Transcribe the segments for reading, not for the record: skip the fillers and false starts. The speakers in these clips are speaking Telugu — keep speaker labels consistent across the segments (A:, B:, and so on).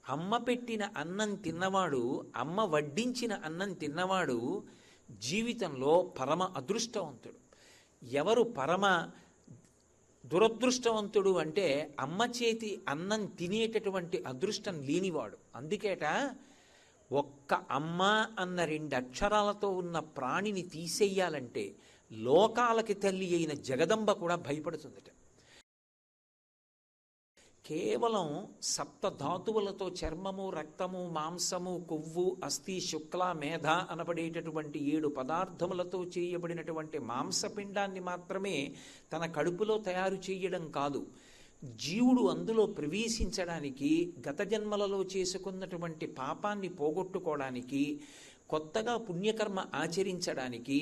A: అమ్మ పెట్టిన అన్నం తిన్నవాడు, అమ్మ వడ్డించిన అన్నం తిన్నవాడు జీవితంలో పరమ అదృష్టవంతుడు. ఎవరు పరమ దురదృష్టవంతుడు అంటే అమ్మ చేతి అన్నం తినేటటువంటి అదృష్టం లేనివాడు. అందుకేట ఒక్క అమ్మ అన్న 2 అక్షరాలతో ఉన్న ప్రాణిని తీసేయాలంటే లోకాలకి తల్లి అయిన జగదంబ కూడా భయపడుతుందట. కేవలం 7 ధాతువులతో చర్మము, రక్తము, మాంసము, కొవ్వు, అస్థి, శుక్ల, మేధ అనబడేటటువంటి 7 పదార్థములతో చేయబడినటువంటి మాంసపిండాన్ని మాత్రమే తన కడుపులో తయారు చేయడం కాదు, జీవుడు అందులో ప్రవేశించడానికి, గత జన్మలలో చేసుకున్నటువంటి పాపాన్ని పోగొట్టుకోవడానికి, కొత్తగా పుణ్యకర్మ ఆచరించడానికి,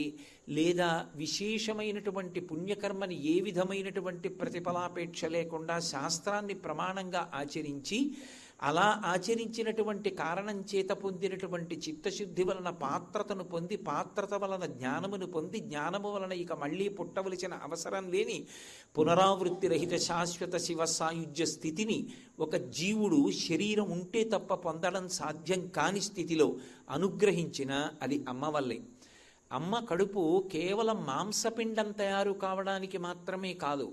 A: లేదా విశేషమైనటువంటి పుణ్యకర్మని ఏ విధమైనటువంటి ప్రతిఫలాపేక్ష లేకుండా శాస్త్రాన్ని ప్రమాణంగా ఆచరించి, అలా ఆచరించినటువంటి కారణం చేత పొందినటువంటి చిత్తశుద్ధి వలన పాత్రతను పొంది, పాత్రత వలన జ్ఞానమును పొంది, జ్ఞానము వలన ఇక మళ్ళీ పుట్టవలసిన అవసరం లేని పునరావృత్తి రహిత శాశ్వత శివ సాయుధ్య స్థితిని ఒక జీవుడు శరీరం ఉంటే తప్ప పొందడం సాధ్యం కాని స్థితిలో అనుగ్రహించిన అది అమ్మ వల్లే. అమ్మ కడుపు కేవలం మాంసపిండం తయారు కావడానికి మాత్రమే కాదు,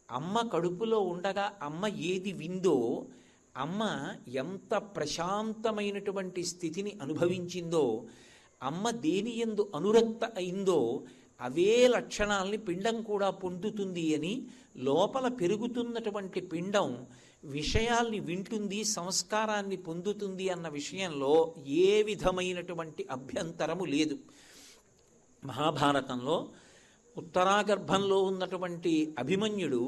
A: అమ్మ కడుపులో ఉండగా అమ్మ ఏది విందో, అమ్మ ఎంత ప్రశాంతమైనటువంటి స్థితిని అనుభవించిందో, అమ్మ దేని యందు అనురక్త అయిందో అవే లక్షణాలని పిండం కూడా పొందుతుంది అని, లోపల పెరుగుతున్నటువంటి పిండం విషయాల్ని వింటుంది, సంస్కారాన్ని పొందుతుంది అన్న విషయంలో ఏ విధమైనటువంటి అభ్యంతరము లేదు. మహాభారతంలో ఉత్తరాగర్భంలో ఉన్నటువంటి అభిమన్యుడు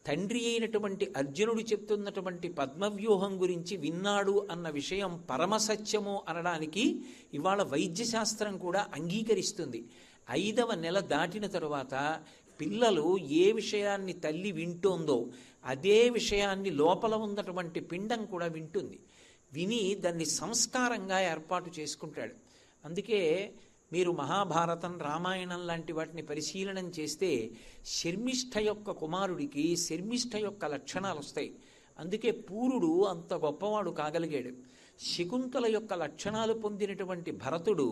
A: తండ్రి అయినటువంటి అర్జునుడు చెప్తున్నటువంటి పద్మవ్యూహం గురించి విన్నాడు అన్న విషయం పరమసత్యము అనడానికి ఇవాళ వైద్యశాస్త్రం కూడా అంగీకరిస్తుంది. 5వ నెల దాటిన తరువాత పిల్లలు ఏ విషయాన్ని తల్లి వింటోందో అదే విషయాన్ని లోపల ఉన్నటువంటి పిండం కూడా వింటుంది. విని దాన్ని సంస్కారంగా ఏర్పాటు చేసుకుంటాడు. అందుకే మీరు మహాభారతం, రామాయణం లాంటి వాటిని పరిశీలనం చేస్తే శర్మిష్ఠ యొక్క కుమారుడికి శర్మిష్ఠ యొక్క లక్షణాలు వస్తాయి. అందుకే పూరుడు అంత గొప్పవాడు కాగలిగాడు. శకుంతల యొక్క లక్షణాలు పొందినటువంటి భరతుడు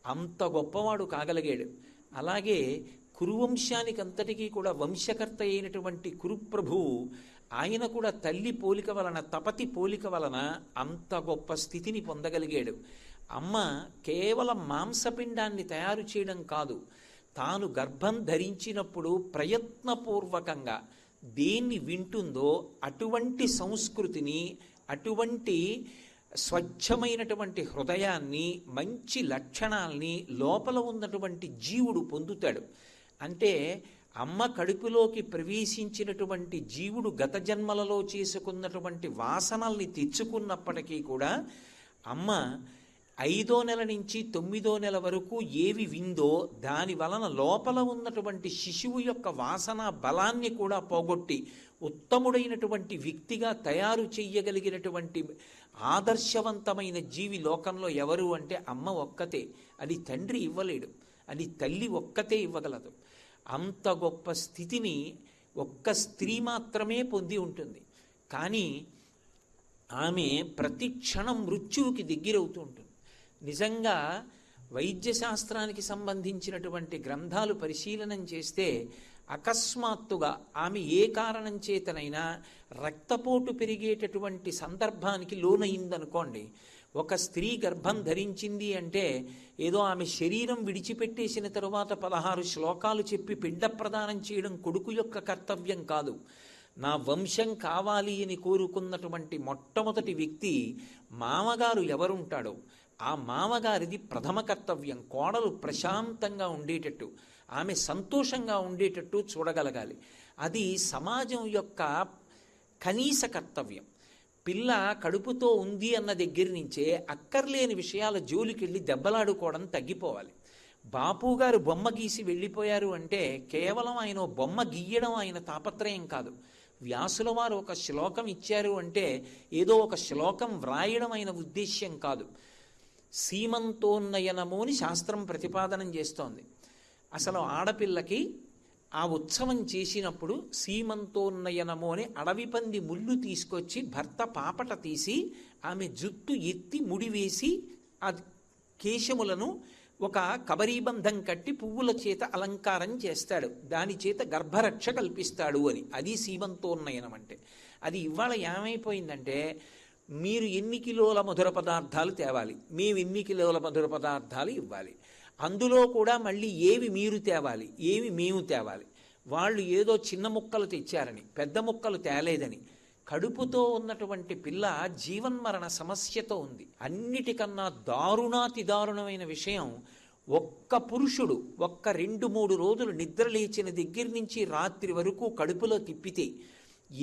A: అంత గొప్పవాడు కాగలిగాడు. అలాగే కురువంశానికి అంతటికీ కూడా వంశకర్త అయినటువంటి కురుప్రభువు, ఆయన కూడా తల్లి పోలిక వలన, తపతి పోలిక వలన అంత గొప్ప స్థితిని పొందగలిగాడు. అమ్మ కేవలం మాంసపిండాన్ని తయారు చేయడం కాదు, తాను గర్భం ధరించినప్పుడు ప్రయత్నపూర్వకంగా దేన్ని వింటుందో అటువంటి సంస్కృతిని, అటువంటి స్వచ్ఛమైనటువంటి హృదయాన్ని, మంచి లక్షణాల్ని లోపల ఉన్నటువంటి జీవుడు పొందుతాడు. అంటే అమ్మ కడుపులోకి ప్రవేశించినటువంటి జీవుడు గత జన్మలలో చేసుకున్నటువంటి వాసనల్ని తెచ్చుకున్నప్పటికీ కూడా అమ్మ 5వ నెల నుంచి 9వ నెల వరకు ఏవి విందో దాని వలన లోపల ఉన్నటువంటి శిశువు యొక్క వాసన బలాన్ని కూడా పోగొట్టి ఉత్తముడైనటువంటి వ్యక్తిగా తయారు చెయ్యగలిగినటువంటి ఆదర్శవంతమైన జీవి లోకంలో ఎవరు అంటే అమ్మ ఒక్కతే. అది తండ్రి ఇవ్వలేడు, అది తల్లి ఒక్కతే ఇవ్వగలదు. అంత గొప్ప స్థితిని ఒక్క స్త్రీ మాత్రమే పొంది ఉంటుంది. కానీ ఆమె ప్రతి క్షణం మృత్యువుకి దగ్గరవుతూ ఉంటుంది. నిజంగా వైద్యశాస్త్రానికి సంబంధించినటువంటి గ్రంథాలు పరిశీలనం చేస్తే అకస్మాత్తుగా ఆమె ఏ కారణం చేతనైనా రక్తపోటు పెరిగేటటువంటి సందర్భానికి లోనయిందనుకోండి, ఒక స్త్రీ గర్భం ధరించింది అంటే ఏదో ఆమె శరీరం విడిచిపెట్టేసిన తరువాత 16 శ్లోకాలు చెప్పి పిండ ప్రదానం చేయడం కొడుకు యొక్క కర్తవ్యం కాదు. నా వంశం కావాలి అని కోరుకున్నటువంటి మొట్టమొదటి వ్యక్తి మామగారు ఎవరుంటాడో ఆ మామగారిది ప్రథమ కర్తవ్యం. కోడలు ప్రశాంతంగా ఉండేటట్టు, ఆమె సంతోషంగా ఉండేటట్టు చూడగలగాలి. అది సమాజం యొక్క కనీస కర్తవ్యం. పిల్ల కడుపుతో ఉంది అన్న దగ్గర నుంచే అక్కర్లేని విషయాల జోలికెళ్ళి దెబ్బలాడుకోవడం తగ్గిపోవాలి. బాపుగారు బొమ్మ గీసి వెళ్ళిపోయారు అంటే కేవలం ఆయన బొమ్మ గీయడం ఆయన తాపత్రయం కాదు. వ్యాసుల వారు ఒక శ్లోకం ఇచ్చారు అంటే ఏదో ఒక శ్లోకం వ్రాయడం ఆయన ఉద్దేశ్యం కాదు. సీమంతోన్నయనము అని శాస్త్రం ప్రతిపాదనం చేస్తోంది. అసలు ఆడపిల్లకి ఆ ఉత్సవం చేసినప్పుడు సీమంతోన్నయనము అని అడవి పంది ముళ్ళు తీసుకొచ్చి భర్త పాపట తీసి ఆమె జుట్టు ఎత్తి ముడివేసి ఆ కేశములను ఒక కబరీబంధం కట్టి పువ్వుల చేత అలంకారం చేస్తాడు, దాని చేత గర్భరక్ష కల్పిస్తాడు అని. అది సీమంతోన్నయనం అంటే. అది ఇవాళ ఏమైపోయిందంటే, మీరు ఎన్ని కిలోల మధుర పదార్థాలు తేవాలి, మేము ఎన్ని కిలోల మధుర పదార్థాలు ఇవ్వాలి, అందులో కూడా మళ్ళీ ఏవి మీరు తేవాలి, ఏవి మేము తేవాలి. వాళ్ళు ఏదో చిన్న ముక్కలు తెచ్చారని, పెద్ద ముక్కలు తేలేదని. కడుపుతో ఉన్నటువంటి పిల్ల జీవన్మరణ సమస్యతో ఉంది. అన్నిటికన్నా దారుణాతి దారుణమైన విషయం, ఒక్క పురుషుడు 2-3 రోజులు నిద్ర లేచిన దగ్గర నుంచి రాత్రి వరకు కడుపులో తిప్పితే,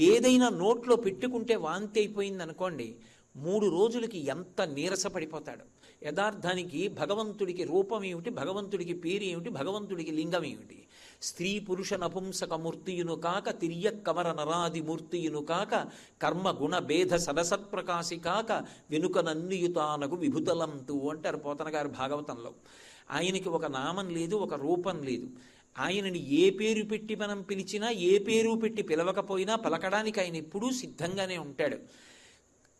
A: ఏదైనా నోట్లో పెట్టుకుంటే వాంతి అయిపోయింది అనుకోండి, 3 రోజులకి ఎంత నీరసపడిపోతాడు. యథార్థానికి భగవంతుడికి రూపం ఏమిటి, భగవంతుడికి పేరు ఏమిటి, భగవంతుడికి లింగం ఏమిటి? స్త్రీ పురుష నపుంసక మూర్తియును కాక, తిర్యక్కమర నరాది మూర్తియును కాక, కర్మ గుణ భేద సదసత్ప్రకాశి కాక, వెనుక నన్నియుతానకు విభుతలంతు అంటారు పోతన గారు భాగవతంలో. ఆయనకి ఒక నామం లేదు, ఒక రూపం లేదు. ఆయనని ఏ పేరు పెట్టి మనం పిలిచినా, ఏ పేరు పెట్టి పిలవకపోయినా పలకడానికి ఆయన ఎప్పుడూ సిద్ధంగానే ఉంటాడు.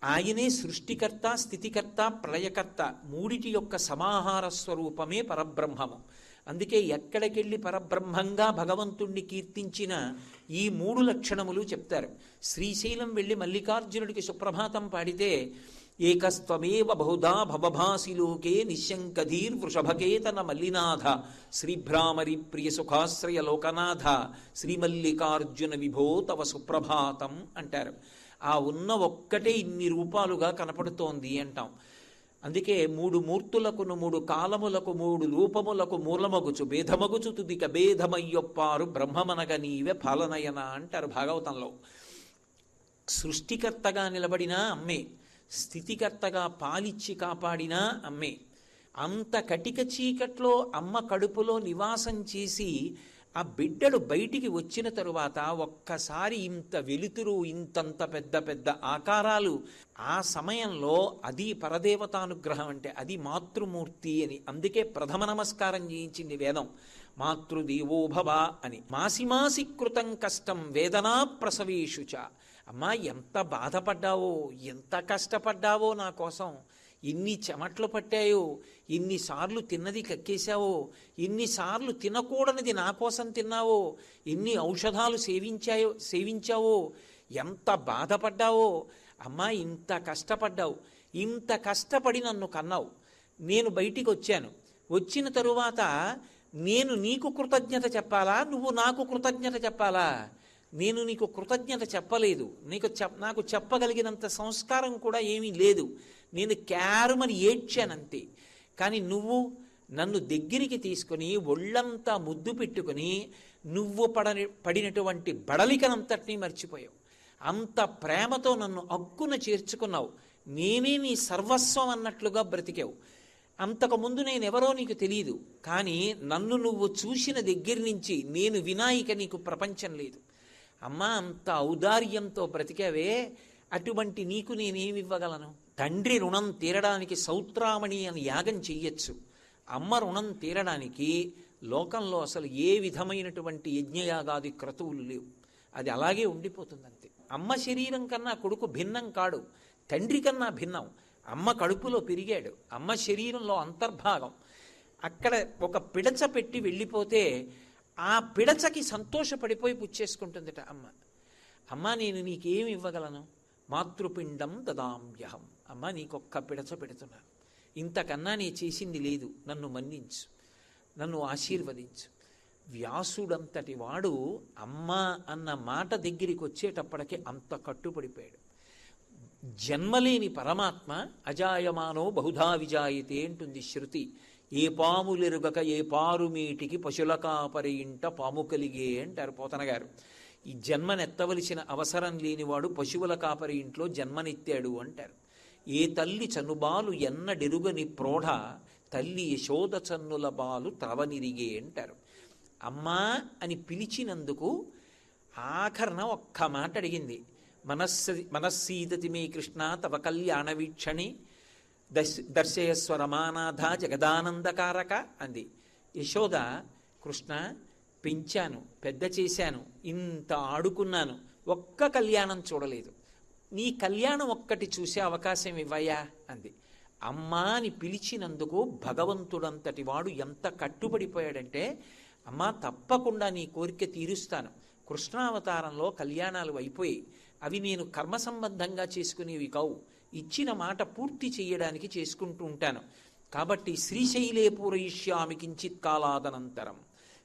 A: ఆయనే సృష్టికర్త, స్థితికర్త, ప్రళయకర్త, మూడిటి యొక్క సమాహార స్వరూపమే పరబ్రహ్మము. అందుకే ఎక్కడికెళ్ళి పరబ్రహ్మంగా భగవంతుణ్ణి కీర్తించిన ఈ 3 లక్షణములు చెప్తారు. శ్రీశైలం వెళ్ళి మల్లికార్జునుడికి సుప్రభాతం పాడితే, ఏకస్త్వమేవ బహుధా భవభాసి లోకే నిశంకధీర్ వృషభకేతన మల్లినాథ, శ్రీభ్రామరి ప్రియ సుఖాశ్రయ లోకనాథ, శ్రీమల్లికార్జున విభో తవ సుప్రభాతం అంటారు. ఆ ఉన్న ఒక్కటే ఇన్ని రూపాలుగా కనపడుతోంది అంటాం. అందుకే 3 మూర్తులకును 3 కాలములకు 3 రూపములకు మూలమగుచు భేదమగుచు తుదిక భేదమయ్యొప్పారు బ్రహ్మమనగ నీవే పాలనయన అంటారు భాగవతంలో. సృష్టికర్తగా నిలబడినా అమ్మే, స్థితికర్తగా పాలిచ్చి కాపాడినా అమ్మే. అంత కటిక చీకట్లో అమ్మ కడుపులో నివాసం చేసి ఆ బిడ్డడు బయటికి వచ్చిన తరువాత ఒక్కసారి ఇంత వెలుతురు, ఇంతంత పెద్ద పెద్ద ఆకారాలు, ఆ సమయంలో అది పరదేవతానుగ్రహం అంటే, అది మాతృమూర్తి అని. అందుకే ప్రథమ నమస్కారం చేయించింది వేదం, మాతృదేవోభవ అని. మాసి మాసి కృతం కష్టం వేదనా ప్రసవేషుచ. అమ్మా, ఎంత బాధపడ్డావో, ఎంత కష్టపడ్డావో నా కోసం, ఎన్ని చెమట్లు పట్టాయో, ఎన్నిసార్లు తిన్నది కక్కేశావో, ఎన్నిసార్లు తినకూడనిది నా కోసం తిన్నావో, ఎన్ని ఔషధాలు సేవించావో, ఎంత బాధపడ్డావో. అమ్మా, ఇంత కష్టపడ్డావు, ఇంత కష్టపడి నన్ను కన్నావు. నేను బయటికి వచ్చాను, వచ్చిన తరువాత నేను నీకు కృతజ్ఞత చెప్పాలా, నువ్వు నాకు కృతజ్ఞత చెప్పాలా? నేను నీకు కృతజ్ఞత చెప్పలేదు, నాకు చెప్పగలిగినంత సంస్కారం కూడా ఏమీ లేదు. నేను క్యారుమని ఏడ్చానంతే. కానీ నువ్వు నన్ను దగ్గరికి తీసుకుని ఒళ్ళంతా ముద్దు పెట్టుకుని నువ్వు పడినటువంటి బడలికనంతటినీ మర్చిపోయావు. అంత ప్రేమతో నన్ను అక్కున చేర్చుకున్నావు. నేనే నీ సర్వస్వం అన్నట్లుగా బ్రతికావు. అంతకుముందు నేనెవరో నీకు తెలియదు, కానీ నన్ను నువ్వు చూసిన దగ్గర నుంచి నేను వినాయిక నీకు ప్రపంచం లేదు. అమ్మా, అంత ఔదార్యంతో బ్రతికావే, అటువంటి నీకు నేనేమివ్వగలను? తండ్రి రుణం తీరడానికి సౌత్రామణి అని యాగం చెయ్యొచ్చు. అమ్మ రుణం తీరడానికి లోకంలో అసలు ఏ విధమైనటువంటి యజ్ఞయాగాది క్రతువులు లేవు. అది అలాగే ఉండిపోతుంది అంతే. అమ్మ శరీరం కన్నా కొడుకు భిన్నం కాడు, తండ్రి కన్నా భిన్నం. అమ్మ కడుపులో పెరిగాడు, అమ్మ శరీరంలో అంతర్భాగం. అక్కడ ఒక పిడచ పెట్టి వెళ్ళిపోతే ఆ పిడచకి సంతోషపడిపోయి పుచ్చేసుకుంటుందిట అమ్మ. అమ్మ, నేను నీకేమి ఇవ్వగలను? మాతృపిండం దదామ్యహం. అమ్మ, నీకొక్క పిడచ పెడుతున్నాను, ఇంతకన్నా నీ చేసింది లేదు, నన్ను మన్నించు, నన్ను ఆశీర్వదించు. వ్యాసుడంతటి వాడు అమ్మ అన్న మాట దగ్గరికి వచ్చేటప్పటికి అంత కట్టుపడిపోయాడు. జన్మలేని పరమాత్మ అజాయమానో బహుధా విజాయితే అంటుంది శృతి. ఏ పాములెరుగక ఏ పారుమీటికి పశుల కాపరి ఇంట పాము కలిగే అంటారు పోతన గారు. ఈ జన్మనెత్తవలసిన అవసరం లేనివాడు పశువుల కాపరి ఇంట్లో జన్మనెత్తాడు అంటారు. ఏ తల్లి చనుబాలు ఎన్నడెరుగని ప్రోఢ తల్లి యశోద చన్నుల బాలు త్రవనిరిగే అంటారు. అమ్మా అని పిలిచినందుకు ఆఖరణ ఒక్క మాట అడిగింది, మనస్సీదతి మే కృష్ణ తవ కళ్యాణ వీక్షణి దర్శయస్వ రమానాథ జగదానందకారక అంది. యశోద, కృష్ణ, పెంచాను, పెద్ద చేశాను, ఇంత ఆడుకున్నాను, ఒక్క కళ్యాణం చూడలేదు. నీ కళ్యాణం ఒక్కటి చూసే అవకాశం ఇవ్వయా అంది. అమ్మా అని పిలిచినందుకు భగవంతుడంతటి వాడు ఎంత కట్టుబడిపోయాడంటే, అమ్మా తప్పకుండా నీ కోరిక తీరుస్తాను. కృష్ణావతారంలో కళ్యాణాలు అయిపోయి అవి నేను కర్మ సంబంధంగా చేసుకునేవి కావు, ఇచ్చిన మాట పూర్తి చేయడానికి చేసుకుంటూ ఉంటాను. కాబట్టి శ్రీశైలే పూరయిష్యామి కించిత్ కాలాదనంతరం,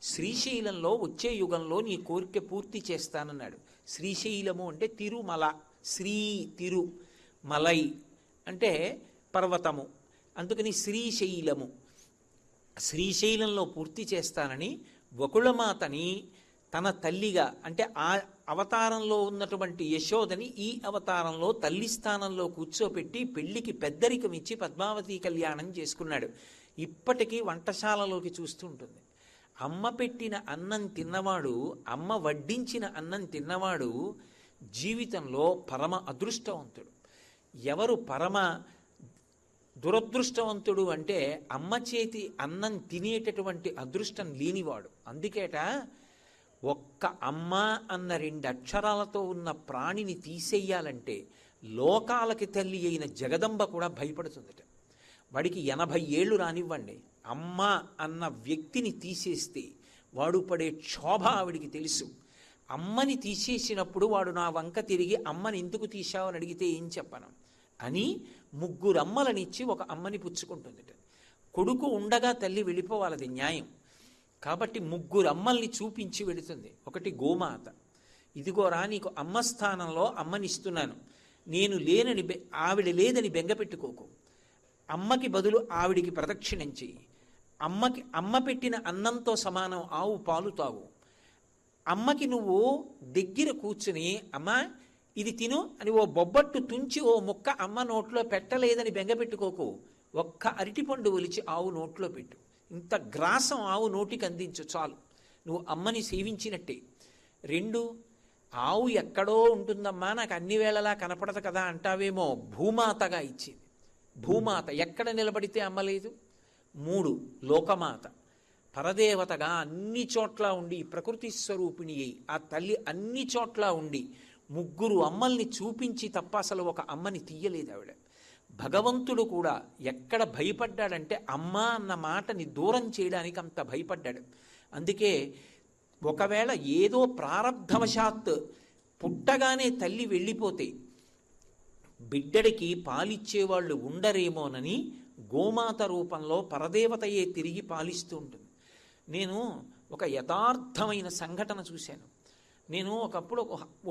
A: శ్రీశైలంలో వచ్చే యుగంలో నీ కోరిక పూర్తి చేస్తానన్నాడు. శ్రీశైలము అంటే తిరుమల, శ్రీ తిరు, మలై అంటే పర్వతము, అందుకని శ్రీశైలము. శ్రీశైలంలో పూర్తి చేస్తానని వకుళమాతని తన తల్లిగా, అంటే ఆ అవతారంలో ఉన్నటువంటి యశోదని ఈ అవతారంలో తల్లి స్థానంలో కూర్చోపెట్టి పెళ్లికి పెద్దరికం ఇచ్చి పద్మావతి కళ్యాణం చేసుకున్నాడు. ఇప్పటికీ వంటశాలలోకి చూస్తూ ఉంటుంది. అమ్మ పెట్టిన అన్నం తిన్నవాడు, అమ్మ వడ్డించిన అన్నం తిన్నవాడు జీవితంలో పరమ అదృష్టవంతుడు. ఎవరు పరమ దురదృష్టవంతుడు అంటే అమ్మ చేతి అన్నం తినేటటువంటి అదృష్టం లేనివాడు. అందుకేట ఒక్క అమ్మ అన్న 2 అక్షరాలతో ఉన్న ప్రాణిని తీసేయాలంటే లోకాలకి తల్లి అయిన జగదంబ కూడా భయపడుతుందట. వాడికి 80 ఏళ్ళు రానివ్వండి, అమ్మ అన్న వ్యక్తిని తీసేస్తే వాడు పడే క్షోభ ఆవిడికి తెలుసు. అమ్మని తీసేసినప్పుడు వాడు నా వంక తిరిగి అమ్మని ఎందుకు తీశావు అని అడిగితే ఏం చెప్పను అని 3 అమ్మలనిచ్చి ఒక అమ్మని పుచ్చుకుంటుందిట. కొడుకు ఉండగా తల్లి వెళ్ళిపోవాలది న్యాయం. కాబట్టి 3 అమ్మల్ని చూపించి వెళుతుంది. ఒకటి గోమాత, ఇదిగోరా నీకు అమ్మ స్థానంలో అమ్మనిస్తున్నాను, నేను లేనని ఆవిడ లేదని బెంగపెట్టుకోకు, అమ్మకి బదులు ఆవిడికి ప్రదక్షిణం చెయ్యి, అమ్మ పెట్టిన అన్నంతో సమానం ఆవు పాలు తాగు, అమ్మకి నువ్వు దగ్గర కూర్చుని అమ్మ ఇది తిను అని ఓ బొబ్బట్టు తుంచి ఓ ముక్క అమ్మ నోట్లో పెట్టలేదని బెంగపెట్టుకోకు, ఒక్క అరటిపండు ఒలిచి ఆవు నోట్లో పెట్టు, ఇంత గ్రాసం ఆవు నోటికి అందించు చాలు, నువ్వు అమ్మని సేవించినట్టే. 2, ఆవు ఎక్కడో ఉంటుందమ్మా, నాకు అన్ని వేళలా కనపడదు కదా అంటావేమో, భూమాతగా ఇచ్చింది. భూమాత ఎక్కడ నిలబడితే అమ్మలేదు. 3, లోకమాత, పరదేవతగా అన్ని చోట్ల ఉండి ప్రకృతి స్వరూపిణి అయి ఆ తల్లి అన్ని చోట్ల ఉండి 3 అమ్మల్ని చూపించి తప్ప అసలు ఒక అమ్మని తీయలేదు ఆవిడ. భగవంతుడు కూడా ఎక్కడ భయపడ్డాడంటే అమ్మ అన్న మాటని దూరం చేయడానికి అంత భయపడ్డాడు. అందుకే ఒకవేళ ఏదో ప్రారబ్ధవశాత్ పుట్టగానే తల్లి వెళ్ళిపోతే బిడ్డడికి పాలిచ్చేవాళ్ళు ఉండరేమోనని గోమాత రూపంలో పరదేవతయే తిరిగి పాలిస్తూ ఉంటుంది. నేను ఒక యథార్థమైన సంఘటన చూశాను. నేను ఒకప్పుడు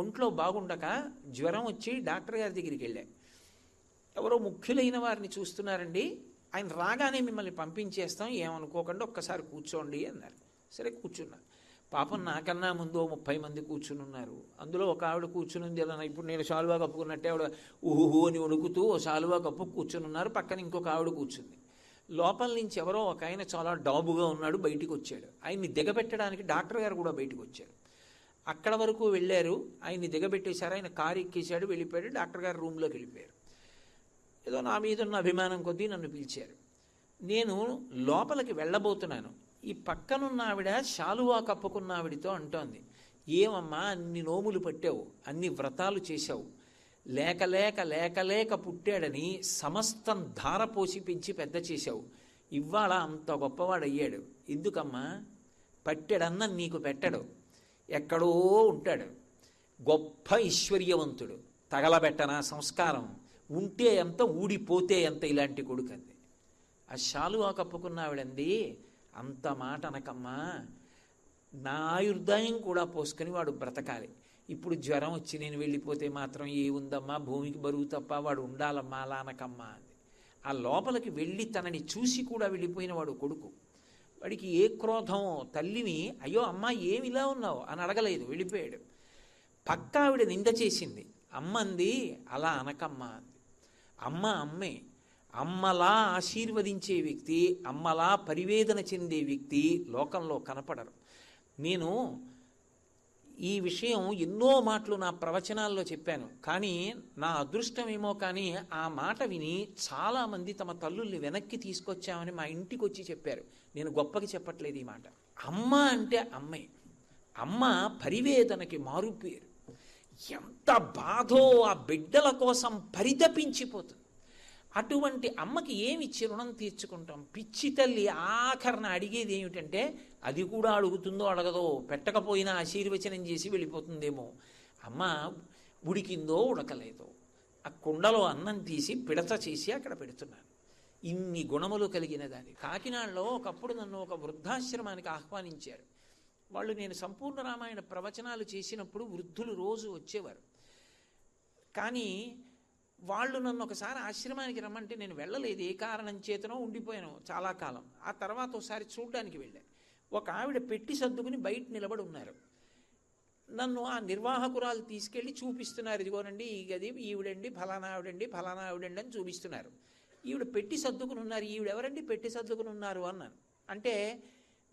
A: ఒంట్లో బాగుండక జ్వరం వచ్చి డాక్టర్ గారి దగ్గరికి వెళ్ళాను. ఎవరో ముఖ్యులైన వారిని చూస్తున్నారండి, ఆయన రాగానే మిమ్మల్ని పంపించేస్తాం, ఏమనుకోకుండా ఒక్కసారి కూర్చోండి అన్నారు. సరే కూర్చున్నా. పాపం నాకన్నా ముందు 30 మంది కూర్చుని ఉన్నారు. అందులో ఒక ఆవిడ కూర్చుని ఎలా ఇప్పుడు నేను శాలువా కప్పుకున్నట్టే ఆవిడ ఊహు అని వణుకుతూ శాలువా కప్పు కూర్చుని ఉన్నారు. పక్కన ఇంకొక ఆవిడ కూర్చుంది. లోపల నుంచి ఎవరో ఒక ఆయన చాలా డాబుగా ఉన్నాడు, బయటికి వచ్చాడు. ఆయన్ని దిగబెట్టడానికి డాక్టర్ గారు కూడా బయటకు వచ్చారు. అక్కడ వరకు వెళ్ళారు, ఆయన్ని దిగబెట్టేశారు. ఆయన కారు ఎక్కేశాడు, వెళ్ళిపోయాడు. డాక్టర్ గారు రూమ్లోకి వెళ్ళిపోయారు. ఏదో నా మీద ఉన్న అభిమానం కొద్దీ నన్ను పిలిచారు. నేను లోపలికి వెళ్ళబోతున్నాను. ఈ పక్కనున్న ఆవిడ శాలువా కప్పుకున్న ఆవిడితో అంటోంది, ఏమమ్మా అన్ని నోములు పట్టావు, అన్ని వ్రతాలు చేశావు, లేక లేక లేక లేక పుట్టాడని సమస్తం ధార పోసి పెంచి పెద్ద చేశావు, ఇవాళ అంత గొప్పవాడయ్యాడు, ఎందుకమ్మా? పట్టెడన్న నీకు పెట్టడు, ఎక్కడో ఉంటాడు, గొప్ప ఐశ్వర్యవంతుడు, తగలబెట్టనా సంస్కారం, ఉంటే ఎంత ఊడిపోతే ఎంత, ఇలాంటి కొడుకంది. ఆ శాలువా కప్పుకున్న ఆవిడంది, అంత మాట అనకమ్మా, నా ఆయుర్దాయం కూడా పోసుకొని వాడు బ్రతకాలి, ఇప్పుడు జ్వరం వచ్చి నేను వెళ్ళిపోతే మాత్రం ఏముందమ్మా, భూమికి బరువు తప్ప వాడు ఉండాలమ్మా, అలా అనకమ్మా అంది. ఆ లోపలికి వెళ్ళి తనని చూసి కూడా వెళ్ళిపోయిన వాడు కొడుకు. వాడికి ఏ క్రోధమో, తల్లిని అయ్యో అమ్మా ఏమిలా ఉన్నావు అని అడగలేదు, వెళ్ళిపోయాడు. పక్క ఆవిడ నింద చేసింది, అమ్మ అంది అలా అనకమ్మా అంది. అమ్మ అమ్మే, అమ్మలా ఆశీర్వదించే వ్యక్తి, అమ్మలా పరివేదన చెందే వ్యక్తి లోకంలో కనపడరు. నేను ఈ విషయం ఎన్నో మాటలు నా ప్రవచనాల్లో చెప్పాను. కానీ నా అదృష్టమేమో కానీ ఆ మాట విని చాలామంది తమ తల్లుల్ని వెనక్కి తీసుకొచ్చామని మా ఇంటికి వచ్చి చెప్పారు. నేను గొప్పకి చెప్పట్లేదు ఈ మాట. అమ్మ అంటే అమ్మే. అమ్మ పరివేదనకి మారుపేరు. ఎంత బాధో ఆ బిడ్డల కోసం పరితపించిపోతుంది. అటువంటి అమ్మకి ఏమిచ్చి రుణం తీర్చుకుంటాం? పిచ్చి తల్లి ఆఖరణ అడిగేది ఏమిటంటే, అది కూడా అడుగుతుందో అడగదో, పెట్టకపోయినా ఆశీర్వచనం చేసి వెళ్ళిపోతుందేమో. అమ్మ ఉడికిందో ఉడకలేదో, ఆ కుండలో అన్నం తీసి పిడత చేసి అక్కడ పెడుతున్నాను. ఇన్ని గుణములు కలిగిన దాన్ని. కాకినాడలో ఒకప్పుడు నన్ను ఒక వృద్ధాశ్రమానికి ఆహ్వానించారు. వాళ్ళు నేను సంపూర్ణ రామాయణ ప్రవచనాలు చేసినప్పుడు వృద్ధులు రోజు వచ్చేవారు. కానీ వాళ్ళు నన్ను ఒకసారి ఆశ్రమానికి రమ్మంటే నేను వెళ్ళలేదు. ఏ కారణం చేతనో ఉండిపోయాను చాలా కాలం. ఆ తర్వాత ఒకసారి చూడ్డానికి వెళ్ళాను. ఒక ఆవిడ పెట్టి సర్దుకుని బయట నిలబడి ఉన్నారు. నన్ను ఆ నిర్వాహకురాలు తీసుకెళ్ళి చూపిస్తున్నారు. ఇదిగోనండి ఈ గది, ఈవిడండి ఫలానా ఆవిడండి, ఫలానా ఆవిడండి అని చూపిస్తున్నారు. ఈవిడ పెట్టి సర్దుకుని ఉన్నారు. ఈవిడెవరండి పెట్టి సర్దుకుని ఉన్నారు అన్నాను. అంటే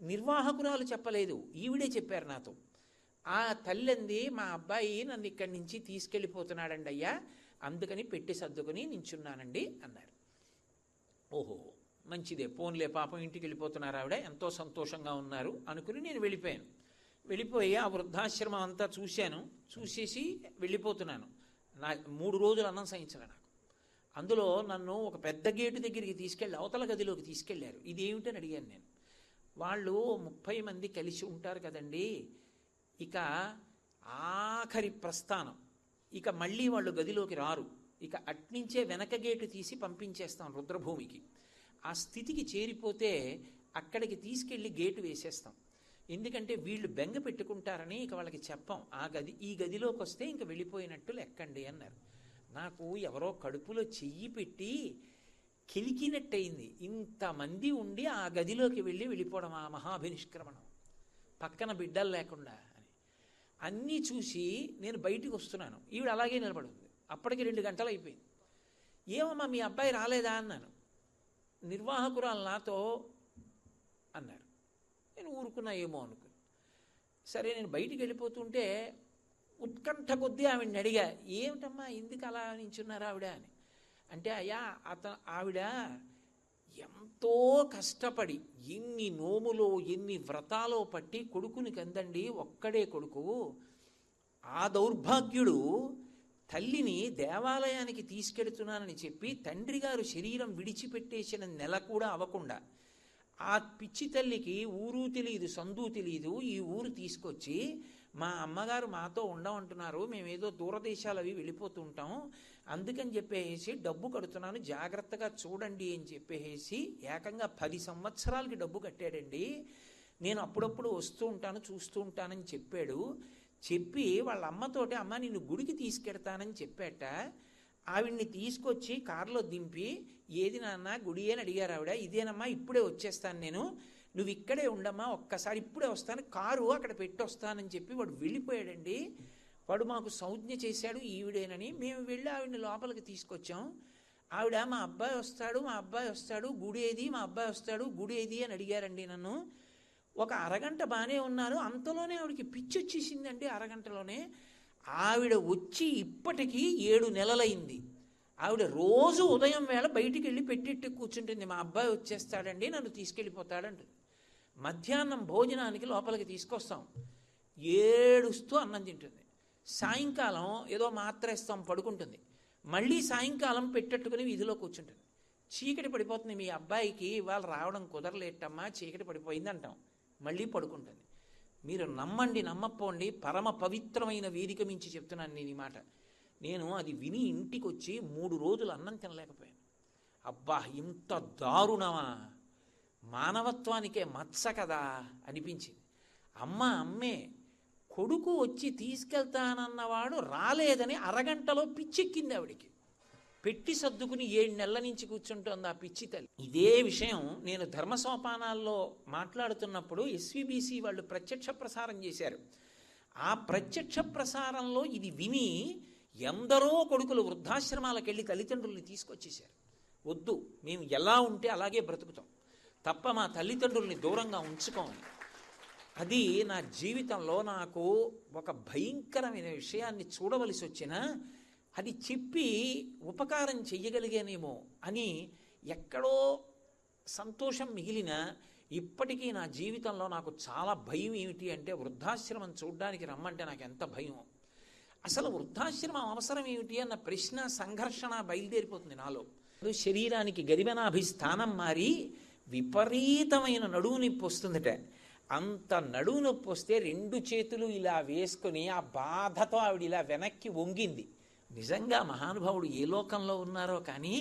A: నిర్వాహకురాలు చెప్పలేదు, ఈవిడే చెప్పారు నాతో. ఆ తల్లింది, మా అబ్బాయి నన్ను ఇక్కడి నుంచి తీసుకెళ్ళిపోతున్నాడండి అయ్యా, అందుకని పెట్టి సర్దుకుని నించున్నానండి అన్నారు. ఓహో మంచిదే, పోన్లే పాపం ఇంటికి వెళ్ళిపోతున్నారు ఆవిడ, ఎంతో సంతోషంగా ఉన్నారు అనుకుని నేను వెళ్ళిపోయాను. వెళ్ళిపోయి ఆ వృద్ధాశ్రమం అంతా చూశాను. చూసేసి వెళ్ళిపోతున్నాను. నా 3 రోజులు అన్నం సహించలే నాకు. అందులో నన్ను ఒక పెద్ద గేటు దగ్గరికి తీసుకెళ్ళి అవతల గదిలోకి తీసుకెళ్లారు. ఇదేమిటని అడిగాను నేను. వాళ్ళు 30 మంది కలిసి ఉంటారు కదండి, ఇక ఆఖరి ప్రస్థానం, ఇక మళ్ళీ వాళ్ళు గదిలోకి రారు, ఇక అట్నుంచే వెనక గేటు తీసి పంపించేస్తాం రుద్రభూమికి. ఆ స్థితికి చేరిపోతే అక్కడికి తీసుకెళ్ళి గేటు వేసేస్తాం. ఎందుకంటే వీళ్ళు బెంగ పెట్టుకుంటారని ఇక వాళ్ళకి చెప్పాం. ఈ గదిలోకి వస్తే ఇంక వెళ్ళిపోయినట్టు లెక్కండి అన్నారు. నాకు ఎవరో కడుపులో చెయ్యి పెట్టి కిలికినట్టయింది. ఇంతమంది ఉండి ఆ గదిలోకి వెళ్ళిపోవడం, ఆ మహాభినిష్క్రమణం, పక్కన బిడ్డలు లేకుండా అని అన్నీ చూసి నేను బయటికి వస్తున్నాను. ఈవిడ అలాగే నిలబడింది. అప్పటికి 2 గంటలు అయిపోయింది. ఏమమ్మా మీ అబ్బాయి రాలేదా అన్నాను. నిర్వాహకురాలు నాతో అన్నారు. నేను ఊరుకున్నా ఏమో అనుకుని. సరే నేను బయటికి వెళ్ళిపోతుంటే ఉత్కంఠ కొద్దీ ఆవిడని అడిగా, ఏమిటమ్మా ఎందుకు అలా నించున్నారు ఆవిడ అని. అంటే అయ్యా ఆవిడ ఎంతో కష్టపడి ఎన్ని నోములో ఎన్ని వ్రతాలో పట్టి కొడుకుని కందండి, ఒక్కడే కొడుకు. ఆ దౌర్భాగ్యుడు తల్లిని దేవాలయానికి తీసుకెడుతున్నానని చెప్పి తండ్రి గారు శరీరం విడిచిపెట్టేసిన నెల కూడా అవ్వకుండా ఆ పిచ్చి తల్లికి ఊరు తెలియదు సందు తెలియదు ఈ ఊరు తీసుకొచ్చి, మా అమ్మగారు మాతో ఉండమంటున్నారు, మేమేదో దూరదేశాలు అవి వెళ్ళిపోతూ ఉంటాం, అందుకని చెప్పేసి డబ్బు కడుతున్నాను జాగ్రత్తగా చూడండి అని చెప్పేసి ఏకంగా 10 సంవత్సరాలకి డబ్బు కట్టాడండి. నేను అప్పుడప్పుడు వస్తూ ఉంటాను చూస్తూ ఉంటానని చెప్పాడు. చెప్పి వాళ్ళ అమ్మతోటి, అమ్మ నిన్ను గుడికి తీసుకెడతానని చెప్పాట. ఆవిడ్ని తీసుకొచ్చి కారులో దింపి, ఏది నాన్న గుడి అని అడిగారు ఆవిడ. ఇదేనమ్మా ఇప్పుడే వచ్చేస్తాను నేను, నువ్వు ఇక్కడే ఉండమ్మా, ఒక్కసారి ఇప్పుడే వస్తాను, కారు అక్కడ పెట్టి వస్తానని చెప్పి వాడు వెళ్ళిపోయాడండి. వాడు మాకు సంజ్ఞ చేశాడు ఈవిడేనని. మేము వెళ్ళి ఆవిడని లోపలికి తీసుకొచ్చాం. ఆవిడ మా అబ్బాయి వస్తాడు గుడి ఏది, మా అబ్బాయి వస్తాడు గుడి ఏది అని అడిగారండి నన్ను. ఒక అరగంట బాగానే ఉన్నారు, అంతలోనే ఆవిడకి పిచ్చి వచ్చేసిందండి. అరగంటలోనే ఆవిడ వచ్చి ఇప్పటికీ 7 నెలలైంది. ఆవిడ రోజు ఉదయం వేళ బయటికి వెళ్ళి పెట్టిట్టు కూర్చుంటుంది, మా అబ్బాయి వచ్చేస్తాడండి నన్ను తీసుకెళ్ళిపోతాడంటుంది. మధ్యాహ్నం భోజనానికి లోపలికి తీసుకొస్తాం, ఏడుస్తూ అన్నం తింటుంది. సాయంకాలం ఏదో మాత్ర ఇస్తాం, పడుకుంటుంది. మళ్ళీ సాయంకాలం పెట్టట్టుకుని వీధిలో కూర్చుంటుంది. చీకటి పడిపోతుంది, మీ అబ్బాయికి ఇవాళ రావడం కుదరలేటమ్మా, చీకటి పడిపోయింది అంటాం, మళ్ళీ పడుకుంటుంది. మీరు నమ్మండి నమ్మపోండి, పరమ పవిత్రమైన వేదిక మించి చెప్తున్నాను నేను ఈ మాట. నేను అది విని ఇంటికి వచ్చి 3 రోజులు అన్నం తినలేకపోయాను. అబ్బా ఇంత దారుణమా, మానవత్వానికే మచ్చ కదా అనిపించింది. అమ్మే, కొడుకు వచ్చి తీసుకెళ్తానన్నవాడు రాలేదని అరగంటలో పిచ్చెక్కింది ఆవిడికి. పెట్టి సర్దుకుని 7 నెలల నుంచి కూర్చుంటోంది ఆ పిచ్చి తల్లి. ఇదే విషయం నేను ధర్మసోపానాల్లో మాట్లాడుతున్నప్పుడు ఎస్విబిసి వాళ్ళు ప్రత్యక్ష ప్రసారం చేశారు. ఆ ప్రత్యక్ష ప్రసారంలో ఇది విని ఎందరో కొడుకులు వృద్ధాశ్రమాలకు వెళ్ళి తల్లిదండ్రుల్ని తీసుకొచ్చేశారు. వద్దు, మేము ఎలా ఉంటే అలాగే బ్రతుకుతాం తప్ప మా తల్లిదండ్రుల్ని దూరంగా ఉంచుకోమని. అది నా జీవితంలో నాకు ఒక భయంకరమైన విషయాన్ని చూడవలసి వచ్చినా అది చెప్పి ఉపకారం చెయ్యగలిగానేమో అని ఎక్కడో సంతోషం మిగిలిన ఇప్పటికీ నా జీవితంలో నాకు చాలా భయం ఏమిటి అంటే వృద్ధాశ్రమం చూడ్డానికి రమ్మంటే నాకు ఎంత భయం. అసలు వృద్ధాశ్రమం అవసరం ఏమిటి అన్న ప్రశ్న సంఘర్షణ బయలుదేరిపోతుంది నాలో. శరీరానికి గరిమనాభి స్థానం మారి విపరీతమైన నడువు నొప్పి వస్తుందట. అంత నడువు నొప్పి వస్తే 2 చేతులు ఇలా వేసుకొని ఆ బాధతో ఆవిడ ఇలా వెనక్కి వంగింది. నిజంగా మహానుభావుడు ఏ లోకంలో ఉన్నారో కానీ